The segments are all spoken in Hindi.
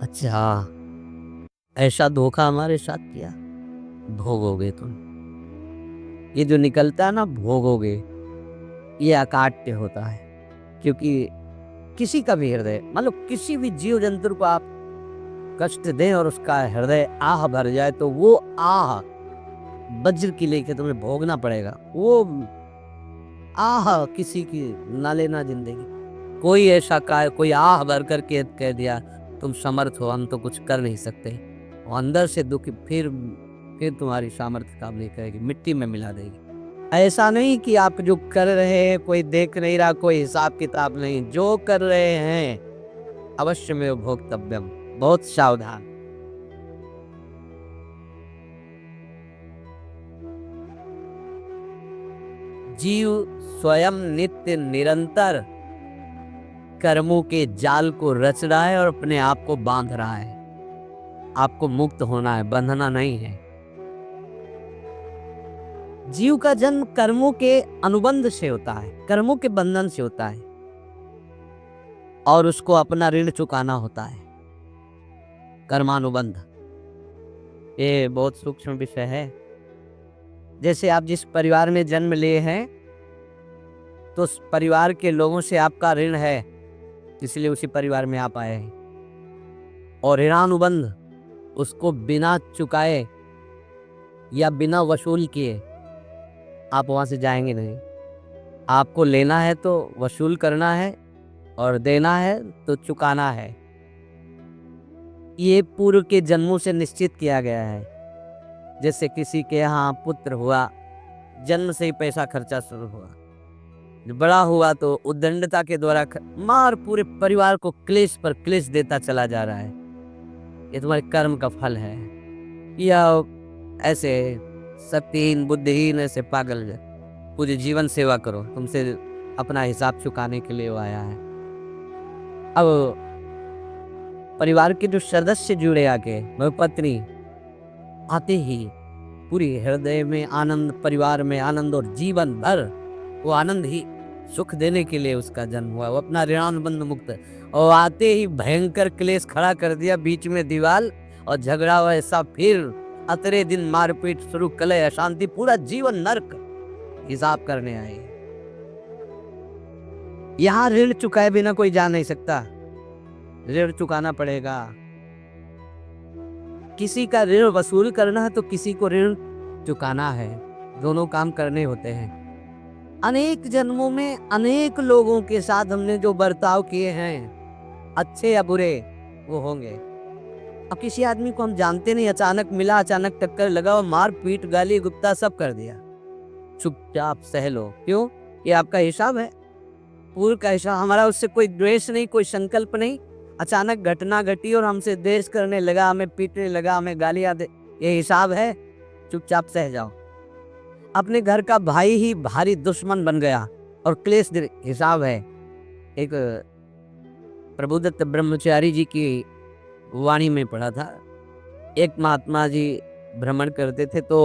अच्छा, ऐसा धोखा हमारे साथ किया, भोगोगे तुम। ये जो निकलता है ना भोगोगे, ये अकाट्य होता है। क्योंकि किसी का भी हृदय मतलब किसी भी जीव जंतु को आप कष्ट दें और उसका हृदय आह भर जाए तो वो आह वज्र की लेके तुम्हें भोगना पड़ेगा। वो आह किसी की ना लेना जिंदगी। कोई ऐसा कोई आह भर करके कह दिया तुम समर्थ हो, हम तो कुछ कर नहीं सकते, वो अंदर से दुखी फिर तुम्हारी सामर्थ्य काम नहीं करेगी, मिट्टी में मिला देगी। ऐसा नहीं कि आप जो कर रहे हैं कोई देख नहीं रहा, कोई हिसाब किताब नहीं, जो कर रहे हैं अवश्य में भोक्तव्यम। बहुत सावधान। जीव स्वयं नित्य निरंतर कर्मों के जाल को रच रहा है और अपने आप को बांध रहा है। आपको मुक्त होना है, बंधना नहीं है। जीव का जन्म कर्मों के अनुबंध से होता है, कर्मों के बंधन से होता है और उसको अपना ऋण चुकाना होता है। कर्मानुबंध ये बहुत सूक्ष्म विषय है। जैसे आप जिस परिवार में जन्म लिए हैं तो उस परिवार के लोगों से आपका ऋण है, इसलिए उसी परिवार में आप आए हैं। और ऋणानुबंध उसको बिना चुकाए या बिना वसूल किए आप वहां से जाएंगे नहीं। आपको लेना है तो वसूल करना है और देना है तो चुकाना है। ये पूर्व के जन्मों से निश्चित किया गया है। जैसे किसी के यहाँ पुत्र हुआ, जन्म से ही पैसा खर्चा शुरू हुआ, बड़ा हुआ तो उद्दंडता के द्वारा मार पूरे परिवार को क्लेश पर क्लेश देता चला जा रहा है। ये तुम्हारे कर्म का फल है। या ऐसे शक्तिहीन बुद्धिहीन ऐसे पागल पूरी जीवन सेवा करो, तुमसे अपना हिसाब चुकाने के लिए वो आया है। अब परिवार के जो सदस्य जुड़े आके, वह पत्नी आते ही पूरी हृदय में आनंद, परिवार में आनंद और जीवन भर वो आनंद ही सुख देने के लिए उसका जन्म हुआ। वो अपना ऋणानुबंध मुक्त और आते ही भयंकर क्लेश खड़ा कर दिया, बीच में दीवार और झगड़ा हुआ। ऐसा फिर अतरे दिन मारपीट शुरू, कलह अशांति, पूरा जीवन नर्क हिसाब करने आए। यहाँ ऋण चुकाए बिना कोई जा नहीं सकता, ऋण चुकाना पड़ेगा। किसी का ऋण वसूल करना है तो किसी को ऋण चुकाना है, दोनों काम करने होते हैं। अनेक जन्मों में अनेक लोगों के साथ हमने जो बर्ताव किए हैं, अच्छे या बुरे, वो होंगे। अब किसी आदमी को हम जानते नहीं, अचानक मिला, अचानक टक्कर लगा और मार पीट गाली गुप्ता सब कर दिया, चुपचाप सह लो। क्यों? ये आपका हिसाब है, पूर्व का हिसाब। हमारा उससे कोई द्वेष नहीं, कोई संकल्प नहीं। अचानक घटना घटी और हमसे द्वेष करने लगा, हमें पीटने लगा, हमें गालियां दे, ये हिसाब है, चुपचाप सह जाओ। अपने घर का भाई ही भारी दुश्मन बन गया और क्लेश हिसाब है। एक प्रभुदत्त ब्रह्मचारी जी की वाणी में पढ़ा था, एक महात्मा जी भ्रमण करते थे तो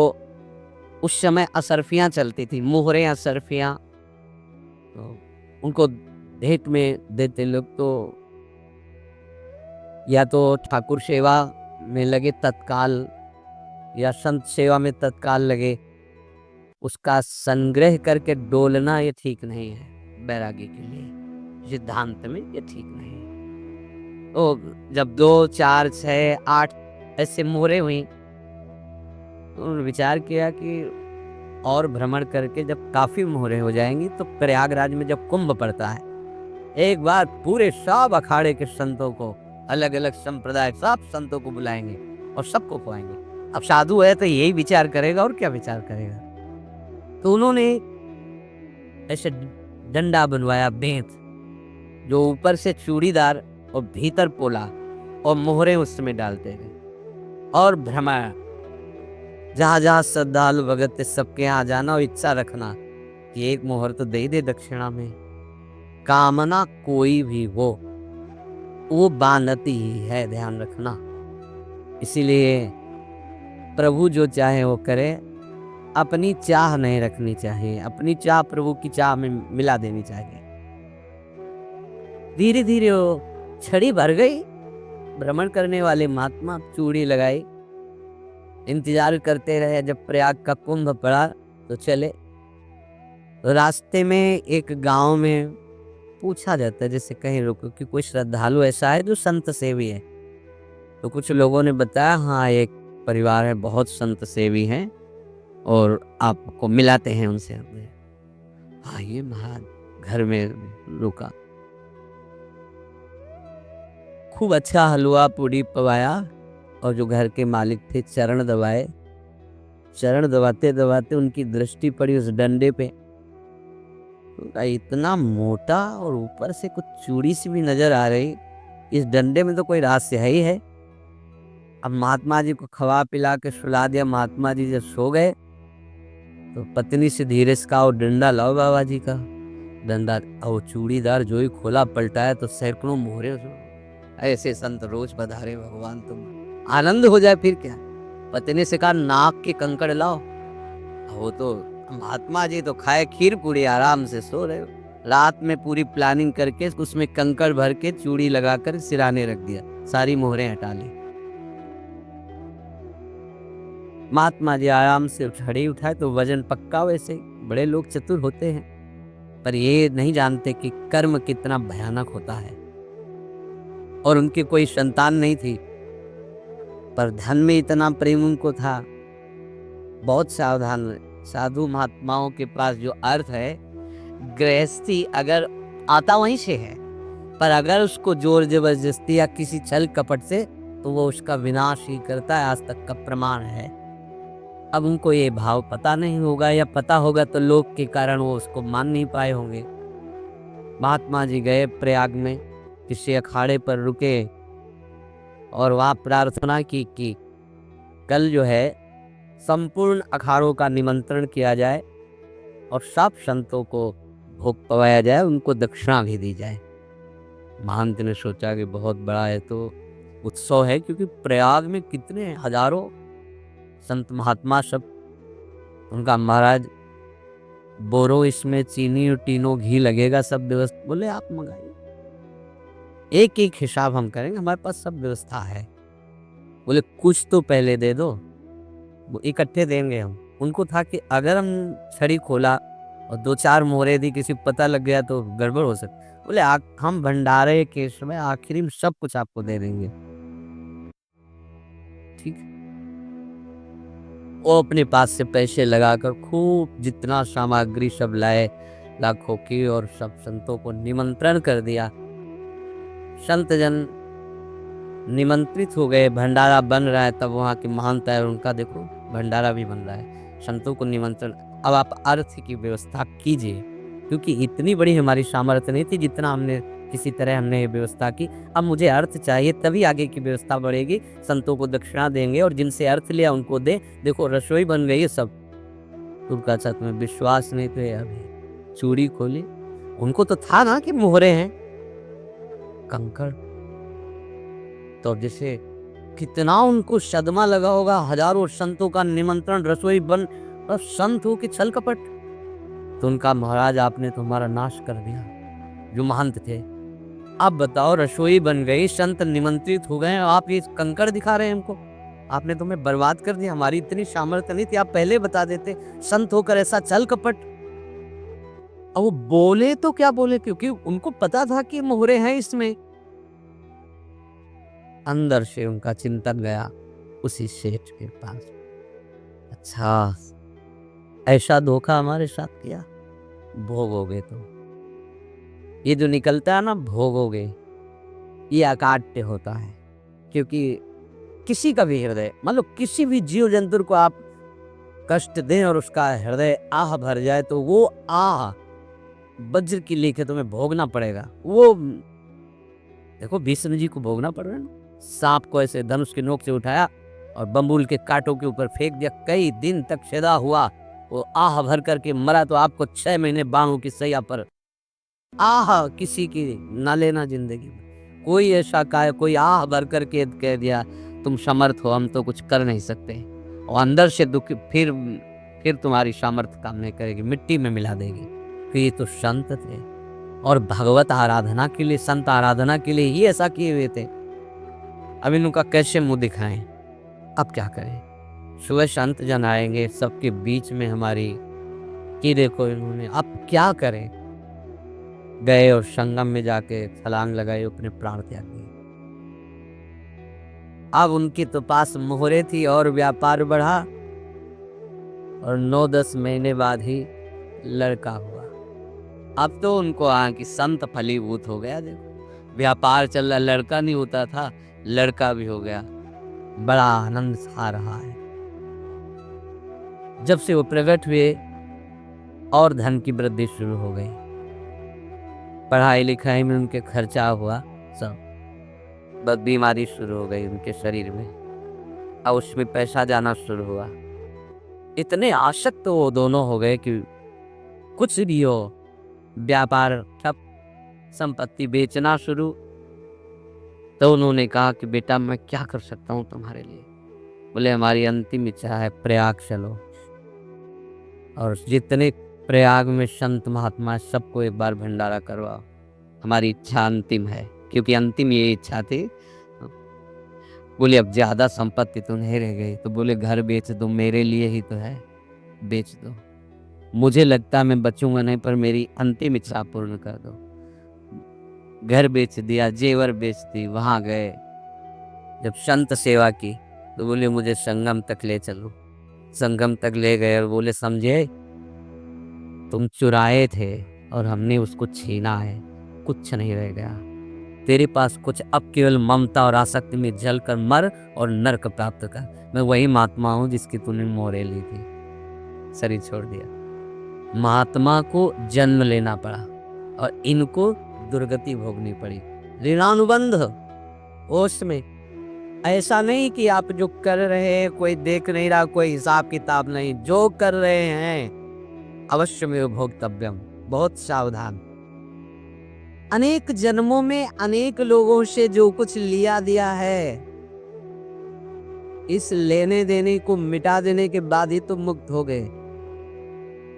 उस समय असरफियां चलती थी, मोहरे असरफियां, तो उनको भेंट में देते लोग। तो या तो ठाकुर सेवा में लगे तत्काल या संत सेवा में तत्काल लगे, उसका संग्रह करके डोलना ये ठीक नहीं है। बैरागी के लिए सिद्धांत में ये ठीक नहीं है। तो जब 2, 4, 6, 8 ऐसे मोहरे हुई तो उन्होंने विचार किया कि और भ्रमण करके जब काफी मोहरे हो जाएंगी तो प्रयागराज में जब कुंभ पड़ता है, एक बार पूरे सब अखाड़े के संतों को, अलग अलग संप्रदाय सब संतों को बुलाएंगे और सबको खुआएंगे। अब साधु है तो यही विचार करेगा और क्या विचार करेगा। तो उन्होंने ऐसे डंडा बनवाया, बेंत, जो ऊपर से चूड़ीदार और भीतर पोला, और मोहरे उसमें डालते गए और भ्रमण, जहां जहां श्रद्धालु भगत सबके यहाँ जाना और इच्छा रखना कि एक मोहर तो दे दे दक्षिणा में। कामना कोई भी हो वो बांधती ही है, ध्यान रखना। इसीलिए प्रभु जो चाहे वो करे, अपनी चाह नहीं रखनी चाहिए, अपनी चाह प्रभु की चाह में मिला देनी चाहिए। धीरे धीरे वो छड़ी भर गई भ्रमण करने वाले महात्मा चूड़ी लगाई, इंतजार करते रहे। जब प्रयाग का कुंभ पड़ा तो चले। रास्ते में एक गांव में पूछा जाता है जैसे कहीं रुको कि कोई श्रद्धालु ऐसा है जो संत सेवी है। तो कुछ लोगों ने बताया हाँ एक परिवार है, बहुत संत सेवी हैं और आपको मिलाते हैं उनसे। हमने हाँ ये महाराज घर में रुका, खूब अच्छा हलवा पूड़ी पवाया और जो घर के मालिक थे चरण दबाए। चरण दबाते दबाते उनकी दृष्टि पड़ी उस डंडे पे, इतना मोटा और ऊपर से कुछ चूड़ी सी भी नजर आ रही। इस डंडे में तो कोई रहस्य है ही है। अब महात्मा जी को खवा पिला के सुला दिया। महात्मा जी जब सो गए तो पत्नी से धीरे से कहा वो डंडा लाओ बाबा जी का। डंडा और चूड़ीदार जो ही खोला पलटाया तो सैकड़ों मोहरे। ऐसे संत रोज पधारे भगवान, तुम आनंद हो जाए फिर क्या। पत्नी से कहा नाक के कंकड़ लाओ। वो तो महात्मा जी तो खाए खीर पूरी, आराम से सो रहे हो। रात में पूरी प्लानिंग करके उसमें कंकड़ भर के चूड़ी लगाकर सिराने रख दिया, सारी मोहरें हटा ली। महात्मा जी आराम से छड़ी उठाए तो वजन पक्का। वैसे बड़े लोग चतुर होते हैं पर ये नहीं जानते कि कर्म कितना भयानक होता है। और उनकी कोई संतान नहीं थी पर धन में इतना प्रेम उनको था। बहुत सावधान साधु महात्माओं के पास जो अर्थ है, गृहस्थी अगर आता वहीं से है पर अगर उसको जोर जबरदस्ती या किसी छल कपट से तो वो उसका विनाश ही करता है। आज तक का प्रमाण है। अब उनको ये भाव पता नहीं होगा या पता होगा तो लोग के कारण वो उसको मान नहीं पाए होंगे। महात्मा जी गए प्रयाग में, किसी अखाड़े पर रुके और वहाँ प्रार्थना की कि कल जो है संपूर्ण अखाड़ों का निमंत्रण किया जाए और सब संतों को भोग पवाया जाए, उनको दक्षिणा भी दी जाए। महंत ने सोचा कि बहुत बड़ा है तो उत्सव है, क्योंकि प्रयाग में कितने हजारों संत महात्मा सब। उनका महाराज बोरो इसमें चीनी और टीनो घी लगेगा, सब व्यवस्था। बोले आप मंगाइए, एक एक हिसाब हम करेंगे, हमारे पास सब व्यवस्था है। बोले कुछ तो पहले दे दो, वो इकट्ठे देंगे हम। उनको था कि अगर हम छड़ी खोला और दो चार मोहरे दी, किसी को पता लग गया तो गड़बड़ हो सकती। बोले हम भंडारे के समय आखिरी में सब कुछ आपको दे देंगे। ठीक। वो अपने पास से पैसे लगाकर खूब जितना सामग्री सब लाए लाखों की और सब संतों को निमंत्रण कर दिया। संत जन निमंत्रित हो गए, भंडारा बन रहा है। तब वहाँ के महंत है, उनका देखो भंडारा भी बन रहा है, संतों को निमंत्रण। अब आप अर्थ की व्यवस्था कीजिए, क्योंकि इतनी बड़ी हमारी सामर्थ्य नहीं थी जितना हमने किसी तरह हमने ये व्यवस्था की। अब मुझे अर्थ चाहिए, तभी आगे की व्यवस्था बढ़ेगी। संतों को दक्षिणा देंगे और जिनसे अर्थ लिया उनको दे। देखो रसोई बन गई है सब। तुमका साथ में विश्वास नहीं तो अभी चूड़ी खोली। उनको तो था ना कि मोहरे हैं कंकड़। तो जैसे कितना उनको सदमा लगा होगा। हजारों संतों का निमंत्रण, रसोई बन, और संत हो कि छल कपट। तो उनका महाराज आपने तो हमारा नाश कर दिया, जो महंत थे। अब बताओ रसोई बन गई, संत निमंत्रित हो गए, आप ये कंकड़ दिखा रहे हैं हमको। आपने तुम्हें बर्बाद कर दिया। हमारी इतनी सामर्थ्य नहीं थी, आप पहले बता देते। संत होकर ऐसा छल कपट। अब वो बोले तो क्या बोले, क्योंकि उनको पता था कि मोहरे हैं इसमें। अंदर से उनका चिंतन गया उसी सेठ के पास, अच्छा ऐसा धोखा हमारे साथ किया, भोगोगे। तो ये जो निकलता है ना भोगोगे, ये अकाट्य होता है। क्योंकि किसी का भी हृदय, मतलब किसी भी जीव जंतु को आप कष्ट दें और उसका हृदय आह भर जाए तो वो आह वज्र की लेके तुम्हें भोगना पड़ेगा। वो देखो विष्णु जी को भोगना पड़ रहा है ना। सांप को ऐसे धनुष के नोक से उठाया और बम्बूल के कांटों के ऊपर फेंक दिया, कई दिन तक सदा हुआ, वो आह भर करके मरा। तो आपको 6 महीने बाणों की सैया पर आह किसी की ना लेना जिंदगी में। कोई ऐसा कहा, कोई आह भर करके कह दिया तुम समर्थ हो, हम तो कुछ कर नहीं सकते, और अंदर से दुख फिर तुम्हारी सामर्थ्य काम नहीं करेगी, मिट्टी में मिला देगी। फिर ये तो संत थे और भगवत आराधना के लिए, संत आराधना के लिए ही ऐसा किए हुए थे। अब इनका कैसे मुंह दिखाएं, अब क्या करें। सुबह संत जन आएंगे सबके बीच में हमारी कि देखो इन्होंने, अब क्या करें। गए और संगम में जाके छलांग लगाई, अपने प्राण त्याग दिए। अब उनके तो पास मोहरे थी और व्यापार बढ़ा और 9-10 महीने बाद ही लड़का हुआ। अब तो उनको कि संत फलीभूत हो गया। देखो व्यापार चल रहा, लड़का नहीं होता था, लड़का भी हो गया। बड़ा आनंद आ रहा है। जब से वो प्रकट हुए और धन की वृद्धि शुरू हो गई, पढ़ाई लिखाई में उनके खर्चा हुआ सब, बस बीमारी शुरू हो गई उनके शरीर में, और उसमें पैसा जाना शुरू हुआ। इतने आसक्त तो वो दोनों हो गए कि कुछ भी हो, व्यापार ठप, संपत्ति बेचना शुरू। तो उन्होंने कहा कि बेटा मैं क्या कर सकता हूँ तुम्हारे लिए। बोले हमारी अंतिम इच्छा है, प्रयाग चलो और जितने प्रयाग में संत महात्मा सबको एक बार भंडारा करवाओ। हमारी इच्छा अंतिम है, क्योंकि अंतिम ये इच्छा थी। बोले अब ज्यादा संपत्ति तो नहीं रह गई। तो बोले घर बेच दो, मेरे लिए ही तो है, बेच दो। मुझे लगता मैं बचूंगा नहीं, पर मेरी अंतिम इच्छा पूर्ण कर दो। घर बेच दिया, जेवर बेच दी। वहां गए, जब संत सेवा की तो बोले मुझे संगम तक ले चलो। संगम तक ले गए और बोले समझे तुम चुराए थे और हमने उसको छीना है, कुछ नहीं रह गया तेरे पास कुछ, अब केवल ममता और आसक्ति में जल कर मर और नरक प्राप्त कर। मैं वही महात्मा हूं जिसकी तूने मोहरे ली थी, शरीर छोड़ दिया। महात्मा को जन्म लेना पड़ा और इनको दुर्गति भोगनी पड़ी। ऋणानुबंध ओस में, ऐसा नहीं कि आप जो कर रहे हैं कोई देख नहीं रहा, कोई हिसाब किताब नहीं, जो कर रहे हैं अवश्य में भोक्तव्यम। बहुत सावधान। अनेक जन्मों में अनेक लोगों से जो कुछ लिया दिया है, इस लेने देने को मिटा देने के बाद ही तो मुक्त हो गए।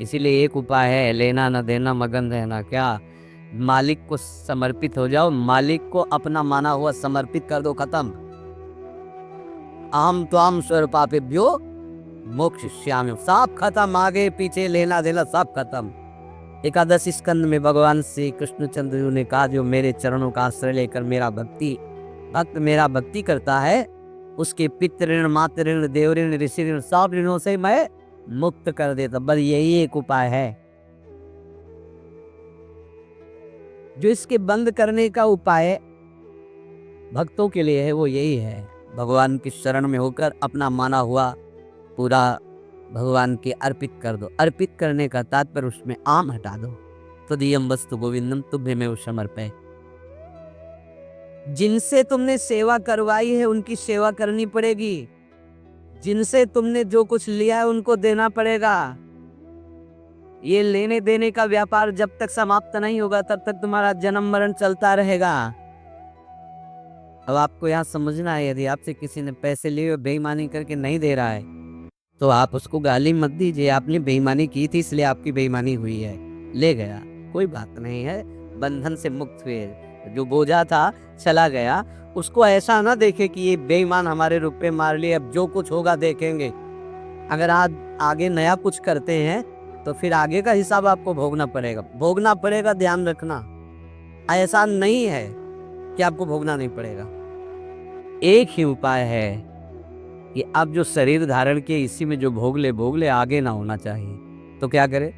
इसीलिए एक उपाय है, लेना न देना मगन रहना। क्या? मालिक को समर्पित हो जाओ, मालिक को अपना माना हुआ समर्पित कर दो, खत्म। आम त्वाम स्वरूपापेभ्यो मोक्षयिष्यामि, सब खत्म। आगे पीछे लेना देना सब खत्म। एकादश स्कंद में भगवान श्री कृष्णचंद्र जी ने कहा जो मेरे चरणों का आश्रय लेकर भक्त मेरा भक्ति करता है, उसके पितृ ऋण, मातृ ऋण, देव ऋण, ऋषि ऋण, सब ऋणों से मैं मुक्त कर देता। बस यही एक उपाय है जो इसके बंद करने का उपाय भक्तों के लिए है, वो यही है, भगवान की शरण में होकर अपना माना हुआ पूरा भगवान के अर्पित कर दो। अर्पित करने का तात्पर्य उसमें आम हटा दो। तदीयम वस्तु गोविंदम तुभ्यमेव समर्पय। जिनसे तुमने सेवा करवाई है उनकी सेवा करनी पड़ेगी, जिनसे तुमने जो कुछ लिया है उनको देना पड़ेगा। ये लेने देने का व्यापार जब तक समाप्त नहीं होगा तब तक तुम्हारा जन्म मरण चलता रहेगा। अब आपको यहाँ समझना है, यदि आपसे किसी ने पैसे लिए और बेईमानी करके नहीं दे रहा है तो आप उसको गाली मत दीजिए। आपने बेईमानी की थी इसलिए आपकी बेईमानी हुई है, ले गया, कोई बात नहीं है, बंधन से मुक्त हुए। जो बोझा था चला गया, उसको ऐसा ना देखे कि ये बेईमान हमारे रुपए मार लिए, अब जो कुछ होगा देखेंगे। अगर आज आगे नया कुछ करते हैं तो फिर आगे का हिसाब आपको भोगना पड़ेगा, ध्यान रखना। ऐसा नहीं है कि आपको भोगना नहीं पड़ेगा। एक ही उपाय है कि अब जो शरीर धारण किए इसी में जो भोग ले, आगे ना होना चाहिए। तो क्या करे?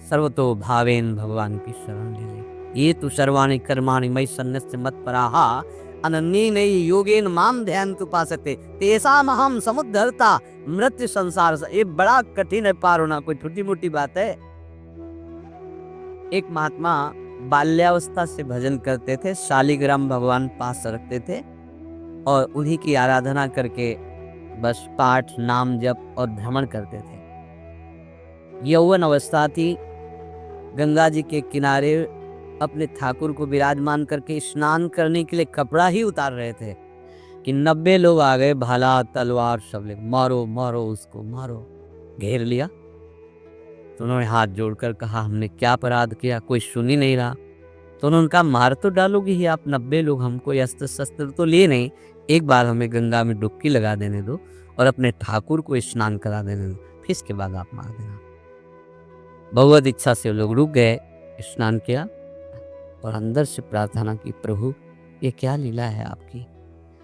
सर्वतो भावेन भगवान की शरण ले ले। ये तो सर्वाणि कर्माणि मयि सन्न्यस्य मत्पराः अनन्येन योगेन माम ध्यायन्तु उपासते तेषाम् अहं समुद्धर्ता मृत्यु संसार से। ये बड़ा कठिन है पार होना, कोई छोटी मोटी बात है। एक महात्मा बाल्यावस्था से भजन करते थे, शालिग्राम भगवान पास रखते थे और उन्हीं की आराधना करके बस पाठ, नाम जप और भ्रमण करते थे। यौवन अवस्था थी, गंगा जी के किनारे अपने ठाकुर को विराजमान करके स्नान करने के लिए कपड़ा ही उतार रहे थे कि 90 लोग आ गए, भाला तलवार सब ले, मारो मारो उसको मारो। घेर लिया तो उन्होंने हाथ जोड़कर कहा हमने क्या अपराध किया, कोई सुन ही नहीं रहा। तो उन्होंने कहा मार तो डालोगे ही आप, 90 लोग, हमको अस्त्र शस्त्र तो लिए नहीं, एक बार हमें गंगा में डुबकी लगा देने दो और अपने ठाकुर को स्नान करा देने दो, फिर इसके बाद आप मार देना। भगवत इच्छा से लोग रुक गए, स्नान किया और अंदर से प्रार्थना की, प्रभु ये क्या लीला है आपकी,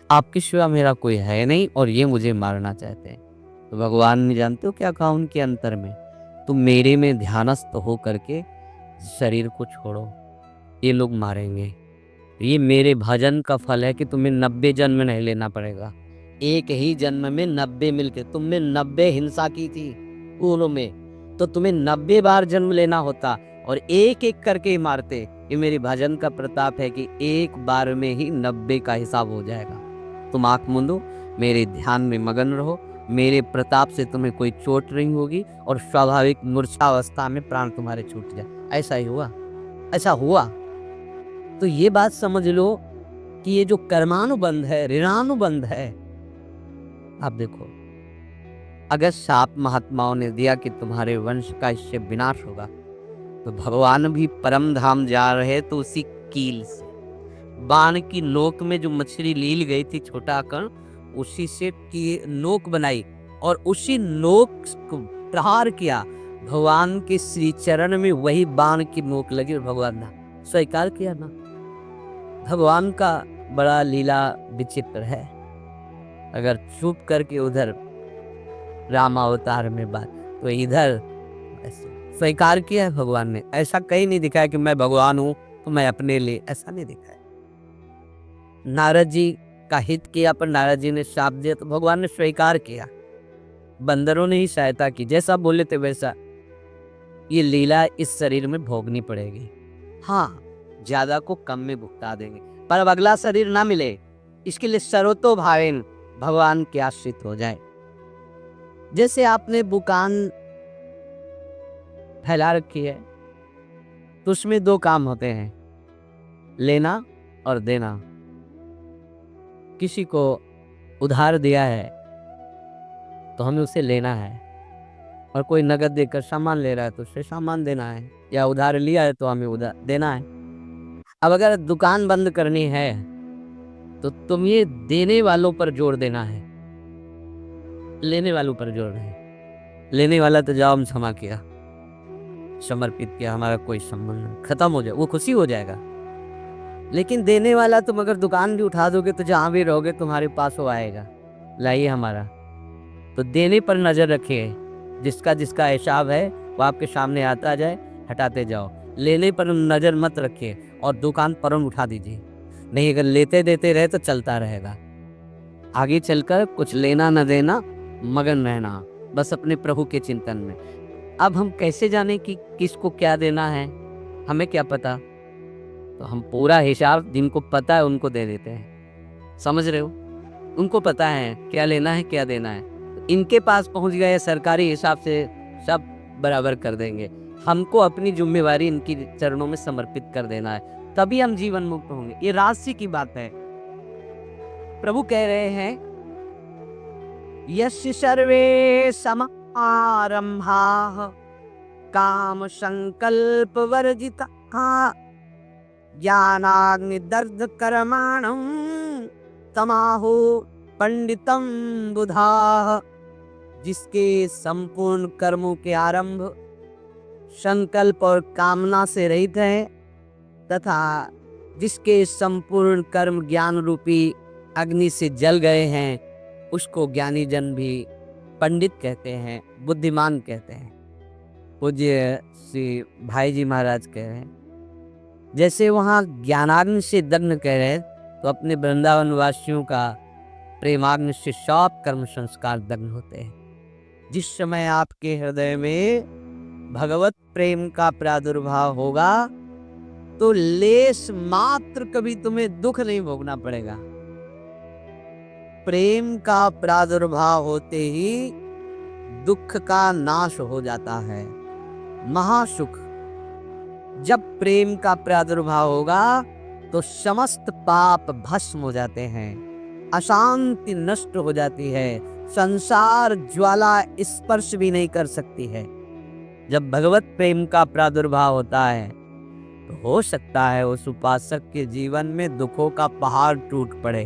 आपके सिवा मेरा कोई है नहीं और ये मुझे मारना चाहते हैं। तो भगवान ने जानते हो क्या कहा उनके अंतर में, तुम मेरे में ध्यानस्थ हो करके शरीर को छोड़ो, ये लोग मारेंगे। ये मेरे भजन का फल है कि तुम्हें 90 जन्म नहीं लेना पड़ेगा, एक ही जन्म में 90 मिलके, तुमने 90 हिंसा की थी पूर्व में, तो तुम्हें 90 बार जन्म लेना होता और एक एक करके ही मारते। ये मेरे भजन का प्रताप है कि एक बार में ही 90 का हिसाब हो जाएगा। तुम आंख मूंदो, मेरे ध्यान में मगन रहो, मेरे प्रताप से तुम्हें कोई चोट नहीं होगी और स्वाभाविक मूर्छावस्था में प्राण तुम्हारे छूट जाए। ऐसा ही हुआ, ऐसा हुआ। तो ये बात समझ लो कि ये जो कर्मानुबंध है, ऋणानुबंध है। आप देखो, अगर शाप महात्माओं ने दिया कि तुम्हारे वंश का इससे विनाश होगा, तो भगवान भी परम धाम जा रहे तो उसी कील से, बाण की नोक में जो मछली लील गई थी छोटा कण, उसी से की नोक बनाई और उसी नोक को प्रहार किया। भगवान के श्री चरण में वही बाण की नोक लगी और भगवान ने स्वीकार किया ना। भगवान का बड़ा लीला विचित्र है। अगर चुप करके उधर रामावतार में बात, तो इधर स्वीकार किया है भगवान ने। ऐसा कहीं नहीं दिखाया कि मैं भगवान हूं तो मैं अपने लिए, ऐसा नहीं दिखाया। नारद जी का हित किया पर नारद जी ने शाप दिया तो भगवान ने स्वीकार किया। बंदरों ने ही सहायता की, जैसा बोले थे वैसा। ये लीला इस शरीर में भोगनी पड़ेगी। हाँ, ज्यादा को कम में भुगता देंगे, पर अब अगला शरीर ना मिले, इसके लिए सर्वतो भावेन भगवान के आश्रित हो जाए। जैसे आपने दुकान फैला रखी है तो उसमें दो काम होते हैं, लेना और देना। किसी को उधार दिया है तो हमें उसे लेना है, और कोई नगद देकर सामान ले रहा है तो उसे सामान देना है, या उधार लिया है तो हमें उधार देना है। अब अगर दुकान बंद करनी है तो तुम ये देने वालों पर जोर देना है, लेने वालों पर जोर नहीं। लेने वाला तो जाओ हम क्षमा किया, समर्पित किया, हमारा कोई संबंध नहीं, खत्म हो जाए, वो खुशी हो जाएगा। लेकिन देने वाला तुम अगर दुकान भी उठा दोगे तो जहां भी रहोगे तुम्हारे पास वो आएगा, लाइए हमारा। तो देने पर नजर रखिए, जिसका जिसका हिसाब है वो आपके सामने आता जाए, हटाते जाओ। लेने पर नजर मत रखिए और दुकान पर उठा दीजिए, नहीं अगर लेते देते रहे तो चलता रहेगा। आगे चलकर कुछ लेना न देना, मगन रहना बस अपने प्रभु के चिंतन में। अब हम कैसे जाने कि किसको क्या देना है, हमें क्या पता। तो हम पूरा हिसाब जिनको पता है उनको दे देते हैं, समझ रहे हो। उनको पता है क्या लेना है क्या देना है, तो इनके पास पहुंच गए, सरकारी हिसाब से सब बराबर कर देंगे। हमको अपनी जिम्मेवारी इनकी चरणों में समर्पित कर देना है, तभी हम जीवन मुक्त होंगे। ये राशि की बात है। प्रभु कह रहे हैं, यस्य सर्वे समारंभाः काम संकल्प वर्जिता ज्ञानाग्निदग्ध कर्माणं तमाहु पंडितम बुधाः। जिसके संपूर्ण कर्मों के आरंभ संकल्प और कामना से रहित है, तथा जिसके संपूर्ण कर्म ज्ञान रूपी अग्नि से जल गए हैं, उसको ज्ञानी जन भी पंडित कहते हैं, बुद्धिमान कहते हैं। पूज्य श्री भाई जी महाराज कह रहे हैं, जैसे वहाँ ज्ञानाग्नि से दग्न कह रहे हैं, तो अपने वृंदावन वासियों का प्रेमाग्नि से सब कर्म संस्कार दग्न होते हैं। जिस समय आपके हृदय में भगवत प्रेम का प्रादुर्भाव होगा तो लेश मात्र कभी तुम्हें दुख नहीं भोगना पड़ेगा। प्रेम का प्रादुर्भाव होते ही दुख का नाश हो जाता है, महासुख। जब प्रेम का प्रादुर्भाव होगा तो समस्त पाप भस्म हो जाते हैं, अशांति नष्ट हो जाती है, संसार ज्वाला स्पर्श भी नहीं कर सकती है। जब भगवत प्रेम का प्रादुर्भाव होता है तो हो सकता है उस उपासक के जीवन में दुखों का पहाड़ टूट पड़े,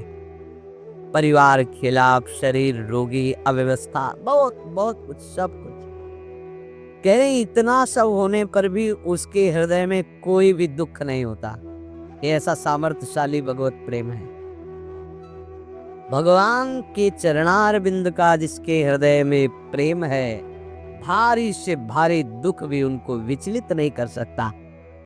परिवार खिलाफ, शरीर रोगी, अव्यवस्था, बहुत बहुत कुछ, सब कुछ। कह रहे हैं इतना सब होने पर भी उसके हृदय में कोई भी दुख नहीं होता। ये ऐसा सामर्थ्यशाली भगवत प्रेम है। भगवान के चरणार बिंद का जिसके हृदय में प्रेम है, भारी से भारी दुख भी उनको विचलित नहीं कर सकता।